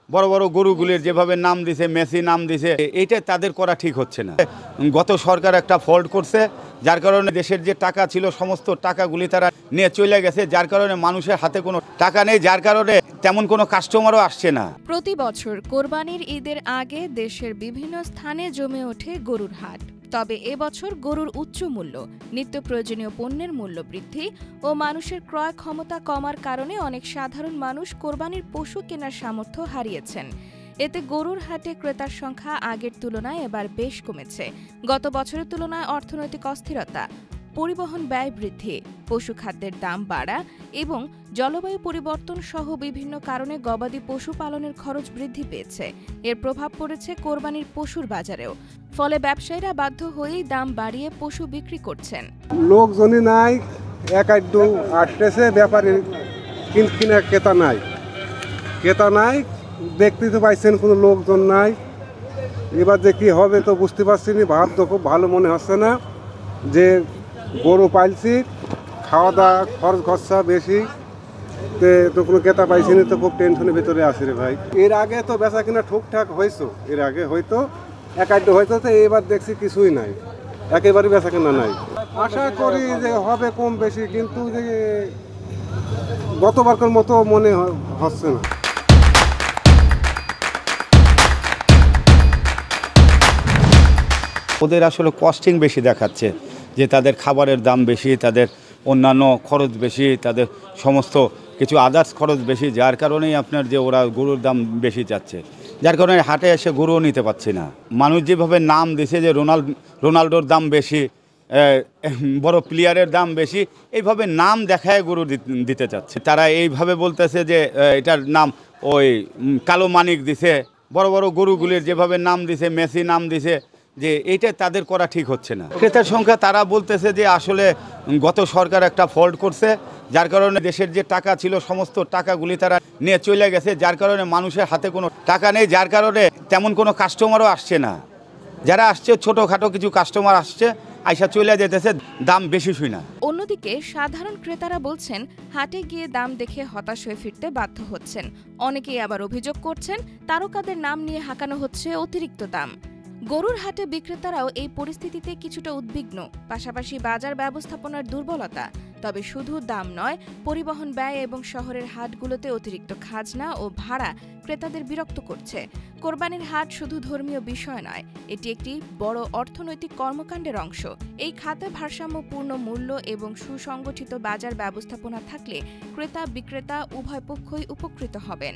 বড় বড় গরুগুলির যেভাবে নাম দিছে, মেসি নাম দিছে, এইটা তাদের করা ঠিক হচ্ছে না। গত সরকার একটা ফল্ট করছে, যার কারণে দেশের যে টাকা ছিল সমস্ত টাকাগুলি তারা নিয়ে চলে গেছে, যার কারণে মানুষের হাতে কোনো টাকা নেই, যার কারণে তেমন কোনো কাস্টমারও আসছে না। প্রতি বছর কোরবানির ঈদের আগে দেশের বিভিন্ন স্থানে জমে ওঠে গরুর হাট। তবে এবছর গরুর উচ্চ মূল্য, নিত্য প্রয়োজনীয় পণ্যের মূল্য বৃদ্ধি ও মানুষের ক্রয় ক্ষমতা কমার কারণে অনেক সাধারণ মানুষ কোরবানির পশু কেনার সামর্থ্য হারিয়েছেন। এতে গরুর হাটে ক্রেতার সংখ্যা আগের তুলনায় এবার বেশ কমেছে। গত বছরের তুলনায় অর্থনৈতিক অস্থিরতা, পরিবহন ব্যয় বৃদ্ধি, পশু খাদ্যের দাম বাড়া এবং জলবায়ু পরিবর্তন সহ বিভিন্ন কারণে গবাদি পশু পালনের খরচ বৃদ্ধি পেয়েছে। এর প্রভাব পড়েছে কোরবানির পশুর বাজারেও। ফলে ব্যবসায়ীরা বাধ্য হয়েই দাম বাড়িয়ে পশু বিক্রি করছেন। লোকজনই নাই, এক আধটু আসতেছে, ব্যাপারে কিনা ক্রেতা নাই, দেখতে তো পাইছেন কোনো লোকজন নাই। এবার যে কী হবে তো বুঝতে পারছি না। ভাব তো খুব ভালো মনে হচ্ছে না যে গরু পাইছি, খাওয়া দাওয়া খরচ খরচা বেশি, তো কোনো ক্রেতা পাইছি না, তো খুব টেনশনের ভিতরে আছি রে ভাই। এর আগে তো বেচা কিনা ঠিকঠাক হয়েছে, এর আগে হয়তো এক আধটু হয়তো, তো এবার দেখছি কিছুই নাই, একেবারে বেচা কিনা নাই। আশা করি যে হবে কম বেশি, কিন্তু যে গতবারকার মতো মনে হচ্ছে না। ওদের আসলে কস্টিং বেশি দেখাচ্ছে, যে তাদের খাবারের দাম বেশি, তাদের অন্যান্য খরচ বেশি, তাদের সমস্ত কিছু আদার্স খরচ বেশি, যার কারণেই আপনার যে ওরা গরুর দাম বেশি যাচ্ছে, যার কারণে হাটে এসে গরুও নিতে পারছি না। মানুষ যেভাবে নাম দিছে যে রোনাল্ডোর দাম বেশি, বড় প্লেয়ারের দাম বেশি, এইভাবে নাম দেখায় গরু দিতে চাচ্ছে। তারা এইভাবে বলতেছে যে এটার নাম ওই কালো মানিক দিছে, বড় বড় গরুগুলির যেভাবে নাম দিছে, মেসি নাম দিছে, যে এইটা তাদের করা ঠিক হচ্ছে না। ক্রেতার সংখ্যা তারা বলতেছে যে আসলে গত সরকার একটা ফল্ট করছে, যার কারণে দেশের যে টাকা ছিল সমস্ত টাকাগুলি তারা নিয়ে চলে গেছে, যার কারণে মানুষের হাতে কোনো টাকা নেই, যার কারণে তেমন কোনো কাস্টমারও আসছে না। যারা আসছে ছোটোখাটো কিছু কাস্টমার আসছে, আইসা চলে যেতেছে, দাম বেশি শুই না। অন্যদিকে সাধারণ ক্রেতারা বলছেন হাটে গিয়ে দাম দেখে হতাশ হয়ে ফিরতে বাধ্য হচ্ছেন। অনেকেই আবার অভিযোগ করছেন তারকাদের নাম নিয়ে হাঁকানো হচ্ছে অতিরিক্ত দাম। গরুর হাটে বিক্রেতারাও এই পরিস্থিতিতে কিছুটা উদ্বিগ্ন, পাশাপাশি বাজার ব্যবস্থাপনার দুর্বলতা। তবে শুধু দাম নয়, পরিবহন ব্যয় এবং শহরের হাটগুলোতে অতিরিক্ত খাজনা ও ভাড়া ক্রেতাদের বিরক্ত করছে। কোরবানির হাট শুধু ধর্মীয় বিষয় নয়, এটি একটি বড় অর্থনৈতিক কর্মকাণ্ডের অংশ। এই খাতে ভারসাম্যপূর্ণ মূল্য এবং সুসংগঠিত বাজার ব্যবস্থাপনা থাকলে ক্রেতা বিক্রেতা উভয় পক্ষই উপকৃত হবেন।